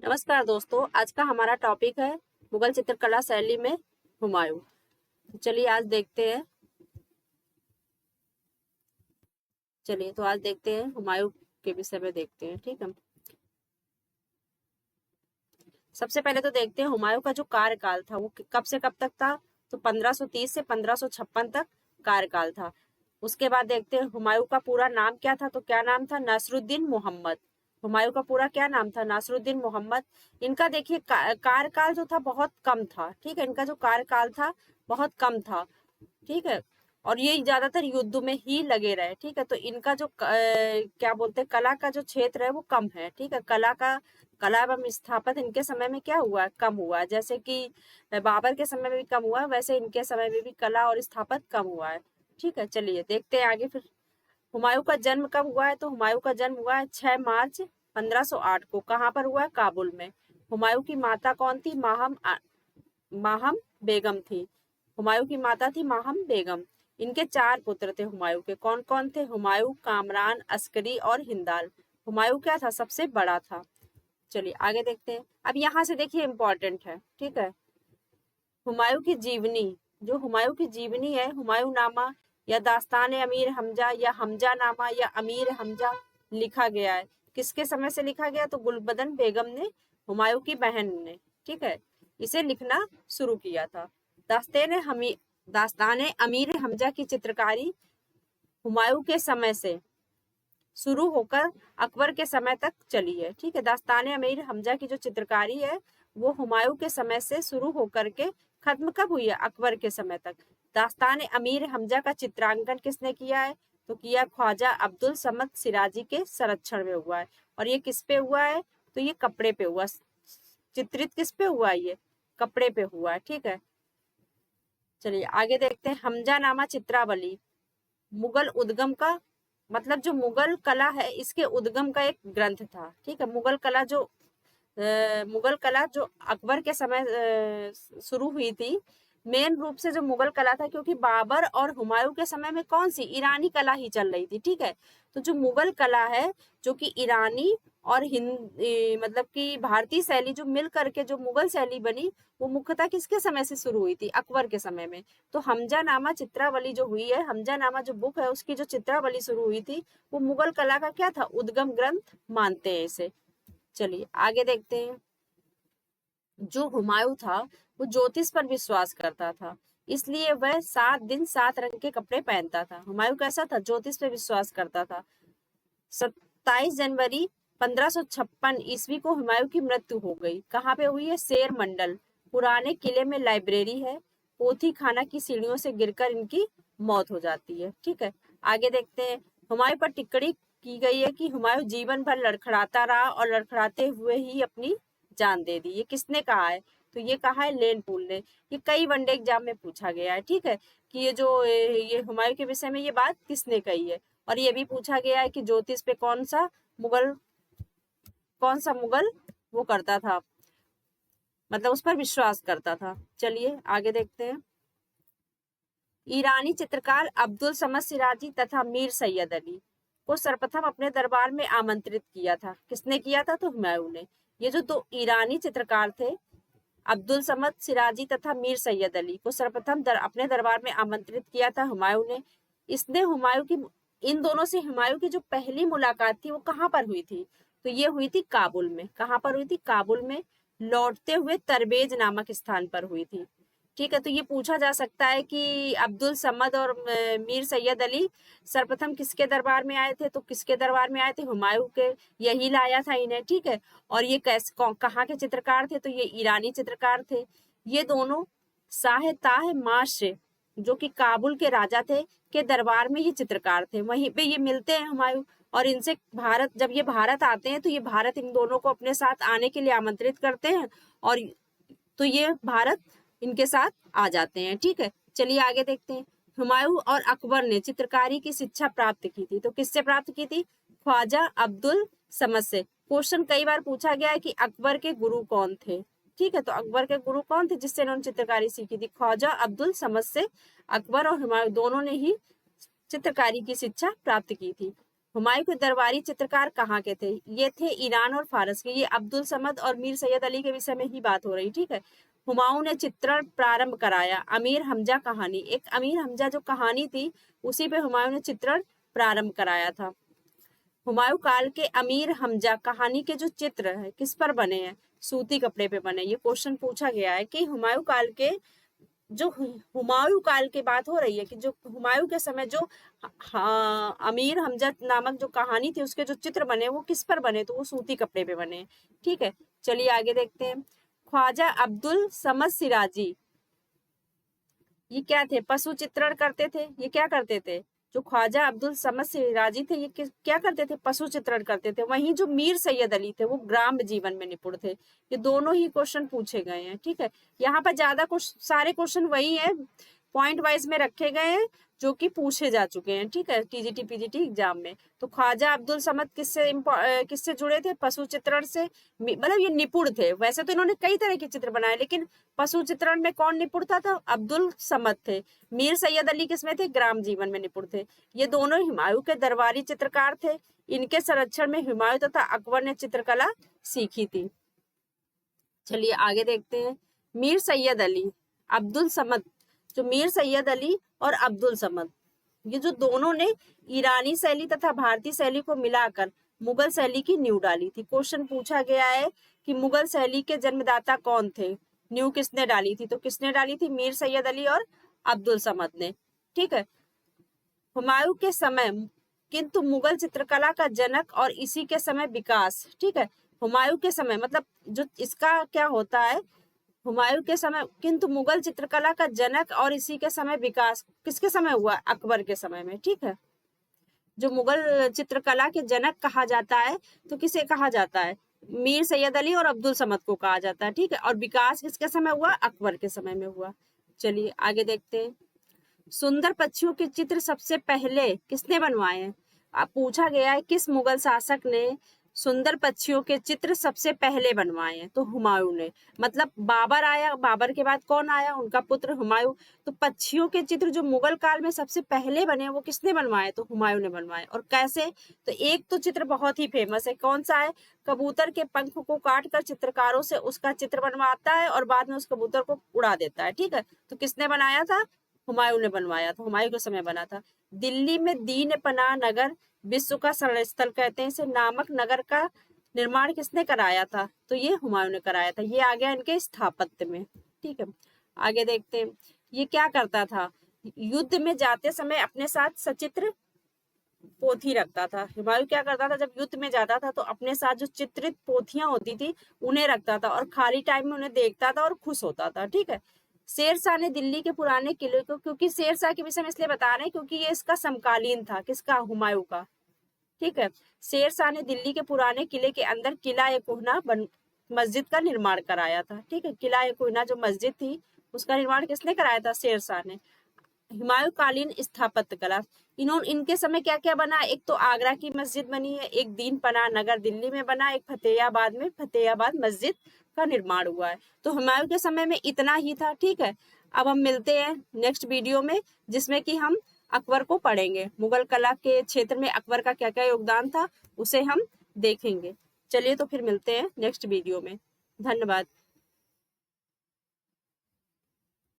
नमस्कार दोस्तों, आज का हमारा टॉपिक है मुगल चित्रकला शैली में हुमायूं। चलिए आज देखते हैं। तो आज देखते हैं हुमायूं के विषय में देखते हैं। ठीक है, सबसे पहले तो देखते हैं हुमायूं का जो कार्यकाल था वो कब से कब तक था। तो 1530 से 1556 तक कार्यकाल था। उसके बाद देखते हैं हुमायूं का पूरा नाम क्या था। तो क्या नाम था? नसरुद्दीन मोहम्मद। हुमायूं का पूरा क्या नाम था? नसरुद्दीन मोहम्मद। इनका देखिए कार्यकाल जो था बहुत कम था। ठीक है, इनका जो कार्यकाल था बहुत कम था। ठीक है, और ये ज्यादातर युद्ध में ही लगे रहे। ठीक है, तो इनका जो क्या बोलते हैं, कला का जो क्षेत्र है वो कम है। ठीक है, कला एवं स्थापत्य इनके समय में क्या हुआ है? कम हुआ है। जैसे कि बाबर के समय में भी कम हुआ है, वैसे इनके समय में भी कला और स्थापत्य कम हुआ है। ठीक है, चलिए देखते हैं आगे फिर। हुमायूं का जन्म कब हुआ है? तो हुमायूं का जन्म हुआ है 6 मार्च 1508 को। कहाँ पर हुआ है? काबुल में। हुमायूं की माता कौन थी? माहम बेगम थी। हुमायूं की माता थी माहम बेगम। इनके 4 पुत्र थे हुमायूं के। कौन कौन थे? हुमायूं, कामरान, अस्करी और हिंदाल। हुमायूं क्या था? सबसे बड़ा था। चलिए आगे देखते हैं। अब यहाँ से देखिए इम्पोर्टेंट है। ठीक है, हुमायूं की जीवनी, जो हुमायूं की जीवनी है, हुमायूं नामा या दास्तान अमीर हमजा या हमजा नामा या अमीर हमजा लिखा गया है। किसके समय से लिखा गया? तो गुलबदन बेगम ने, हुमायूं की बहन ने। ठीक है, इसे लिखना शुरू किया था। दास्तान अमीर हमजा की चित्रकारी हुमायूं के समय से शुरू होकर अकबर के समय तक चली है। ठीक है, दास्तान अमीर हमजा की जो चित्रकारी है वो हुमायूं के समय से शुरू होकर के खत्म कब हुई है? अकबर के समय तक। दास्तान अमीर हमजा का चित्रांकन किसने किया है? तो किया ख्वाजा अब्दुल समद सिराजी के संरक्षण में हुआ है। और ये किस पे हुआ है? तो ये कपड़े पे हुआ। चित्रित किस पे हुआ है? ये कपड़े पे हुआ है। ठीक है, चलिए आगे देखते हैं। हमजा नामा चित्रावली मुगल उद्गम का, मतलब जो मुगल कला है इसके उद्गम का एक ग्रंथ था। ठीक है, मुगल कला जो अकबर के समय शुरू हुई थी। मेन रूप से जो मुगल कला था, क्योंकि बाबर और हुमायूं के समय में कौन सी ईरानी कला ही चल रही थी। ठीक है, तो जो मुगल कला है जो कि ईरानी और मतलब कि भारतीय शैली जो मिल करके जो मुगल शैली बनी, वो मुख्यतः किसके समय से शुरू हुई थी? अकबर के समय में। तो हमजा नामा चित्रावली जो हुई है, हमजा नामा जो बुक है उसकी जो चित्रावली शुरू हुई थी, वो मुगल कला का क्या था? उद्गम ग्रंथ मानते हैं इसे। चलिए आगे देखते हैं। जो हुमायूं था वो ज्योतिष पर विश्वास करता था, इसलिए वह 7 दिन 7 रंग के कपड़े पहनता था। हुमायूं कैसा था? ज्योतिष पे विश्वास करता था। 27 जनवरी 1556 ईस्वी को हुमायूं की मृत्यु हो गई। कहाँ पे हुई है? शेर मंडल पुराने किले में लाइब्रेरी है। पोथी खाना की सीढ़ियों से गिरकर इनकी मौत हो जाती है। ठीक है, आगे देखते हैं। हुमायूं पर टिप्पणी की गई है कि हुमायूं जीवन भर लड़खड़ाता रहा और लड़खड़ाते हुए ही अपनी जान दे दी। ये किसने कहा है? तो ये कहा है लेन पूल ने। ये कई वनडे एग्जाम में पूछा गया है। ठीक है, कि ये हुमायूं के विषय में ये बात किसने कही है। और ये भी पूछा गया है कि ज्योतिष पे कौन सा मुगल वो करता था, मतलब उस पर विश्वास करता था। चलिए आगे देखते हैं। ईरानी चित्रकार अब्दुल समद सिराजी तथा मीर सैयद अली को सर्वप्रथम अपने दरबार में आमंत्रित किया था। किसने किया था? तो हुमायूं ने। ये जो 2 ईरानी चित्रकार थे, अब्दुल समद सिराजी तथा मीर सैयद अली को सर्वप्रथम अपने दरबार में आमंत्रित किया था हुमायूं ने। इसने इन दोनों से हुमायूं की जो पहली मुलाकात थी वो कहाँ पर हुई थी? तो ये हुई थी काबुल में। कहाँ पर हुई थी? काबुल में, लौटते हुए तरबेज नामक स्थान पर हुई थी। ठीक है, तो ये पूछा जा सकता है कि अब्दुल समद और मीर सैयद अली सर्वप्रथम किसके दरबार में आए थे? तो किसके दरबार में आए थे? हुमायूं के। यही लाया था इन्हें। ठीक है, और ये कहाँ के चित्रकार थे? तो ये ईरानी चित्रकार थे। ये दोनों शाह ताह माश, जो कि काबुल के राजा थे, के दरबार में ये चित्रकार थे। वहीं पे ये मिलते हैं हुमायूं, और इनसे जब ये भारत आते हैं तो ये भारत इन दोनों को अपने साथ आने के लिए आमंत्रित करते हैं, और तो ये भारत इनके साथ आ जाते हैं। ठीक है, चलिए आगे देखते हैं। हुमायूं और अकबर ने चित्रकारी की शिक्षा प्राप्त की थी। तो किससे प्राप्त की थी? ख्वाजा अब्दुल समद से। क्वेश्चन कई बार पूछा गया है कि अकबर के गुरु कौन थे। ठीक है, तो अकबर के गुरु कौन थे जिससे इन्होंने चित्रकारी सीखी थी? ख्वाजा अब्दुल समद से अकबर और हुमायूं दोनों ने ही चित्रकारी की शिक्षा प्राप्त की थी। हुमायूं के दरबारी चित्रकार कहाँ के थे? ये थे ईरान और फारस के। ये अब्दुल समद और मीर सैयद अली के विषय में ही बात हो रही, ठीक है। हुमायूं ने चित्रण प्रारंभ कराया। अमीर हमजा कहानी, एक अमीर हमजा जो कहानी थी उसी पे हुमायूं ने चित्रण प्रारंभ कराया था। हुमायूं काल के अमीर हमजा कहानी के जो चित्र है किस पर बने हैं? सूती कपड़े पे बने। ये क्वेश्चन पूछा गया है कि हुमायूं काल के जो हुमायूं काल की बात हो रही है कि जो हुमायूं के समय जो अमीर हमजा नामक जो कहानी थी उसके जो चित्र बने वो किस पर बने? तो वो सूती कपड़े पे बने, ठीक है। चलिए आगे देखते हैं। ख्वाजा अब्दुल समद सिराजी, ये क्या थे? पशु चित्रण करते थे। ये क्या करते थे? जो ख्वाजा अब्दुल समद सिराजी थे ये क्या करते थे? पशु चित्रण करते थे। वहीं जो मीर सैयद अली थे वो ग्राम्य जीवन में निपुण थे। ये दोनों ही क्वेश्चन पूछे गए हैं, ठीक है। यहाँ पर ज्यादा सारे क्वेश्चन वही है, पॉइंट वाइज में रखे गए हैं जो कि पूछे जा चुके हैं, ठीक है, टीजीटी पीजीटी एग्जाम में। तो ख्वाजा अब्दुल समद किससे जुड़े थे? पशु चित्रण से। मतलब ये निपुण थे। वैसे तो इन्होंने कई तरह के चित्र बनाए लेकिन पशु चित्रण में कौन निपुण था? अब्दुल समद थे। मीर सैयद अली किसमें थे? ग्राम जीवन में निपुण थे। ये दोनों हुमायूं के दरबारी चित्रकार थे। इनके संरक्षण में हुमायूं तथा अकबर ने चित्रकला सीखी थी। चलिए आगे देखते हैं। मीर सैयद अली, अब्दुल समद, जो मीर सैयद अली और अब्दुल समद, ये जो दोनों ने ईरानी शैली तथा भारतीय शैली को मिलाकर मुगल शैली की नींव डाली थी। क्वेश्चन पूछा गया है कि मुगल शैली के जन्मदाता कौन थे? नींव किसने डाली थी? तो किसने डाली थी? मीर सैयद अली और अब्दुल समद ने, ठीक है। हुमायूं के समय किंतु मुगल चित्रकला का जनक और इसी के समय विकास, ठीक है। हुमायूं के समय मतलब जो इसका क्या होता है, हुमायूं के समय किंतु मुगल चित्रकला का जनक और इसी के समय विकास किसके समय हुआ? अकबर के समय में, ठीक है। जो मुगल चित्रकला के जनक कहा जाता है तो किसे कहा जाता है? मीर सैयद अली और अब्दुल समद को कहा जाता है, ठीक है। और विकास किसके समय हुआ? अकबर के समय में हुआ। चलिए आगे देखते हैं। सुंदर पक्षियों के चित्र सबसे पहले किसने बनवाए हैं? अब पूछा गया है किस मुगल शासक ने सुंदर पक्षियों के चित्र सबसे पहले बनवाए हैं? तो हुमायूं ने। मतलब बाबर आया, बाबर के बाद कौन आया? उनका पुत्र हुमायूं। तो पक्षियों के चित्र जो मुगल काल में सबसे पहले बने वो किसने बनवाए? तो हुमायूं ने बनवाए। और कैसे? तो एक तो चित्र बहुत ही फेमस है, कौन सा है? कबूतर के पंख को काट कर चित्रकारों से उसका चित्र बनवाता है और बाद में उस कबूतर को उड़ा देता है, ठीक है। तो किसने बनाया था? हुमायूं ने बनवाया था। हुमायूं के समय बना था। दिल्ली में दीन पनाह नगर विश्व का स्थल कहते हैं इसे नामक नगर का निर्माण किसने कराया था? तो ये हुमायूं ने कराया था। ये आ गया इनके स्थापत्य में, ठीक है। आगे देखते हैं। ये क्या करता था? युद्ध में जाते समय अपने साथ सचित्र पोथी रखता था। हुमायूं क्या करता था? जब युद्ध में जाता था तो अपने साथ जो चित्रित पोथियां होती थी उन्हें रखता था और खाली टाइम में उन्हें देखता था और खुश होता था, ठीक है। शेरशाह ने दिल्ली के पुराने किले को, क्योंकि शेरशाह के विषय में इसलिए बता रहे हैं क्योंकि ये इसका समकालीन था, किसका? हुमायूं का, ठीक है। शेरशाह ने दिल्ली के पुराने किले के अंदर किला ए कोहना मस्जिद का निर्माण कराया था, ठीक है। किला ए कोहना जो मस्जिद थी उसका निर्माण किसने कराया था? शेरशाह ने। हुमायूं कालीन स्थापत्य कला, इनके समय क्या क्या बना? एक तो आगरा की मस्जिद बनी है, एक दीन पनाह नगर दिल्ली में बना, एक फतेहाबाद में फतेहाबाद मस्जिद का निर्माण हुआ है। तो हुमायूं के समय में इतना ही था, ठीक है। अब हम मिलते हैं नेक्स्ट वीडियो में जिसमें कि हम अकबर को पढ़ेंगे। मुगल कला के क्षेत्र में अकबर का क्या क्या योगदान था उसे हम देखेंगे। चलिए तो फिर मिलते हैं नेक्स्ट वीडियो में। धन्यवाद।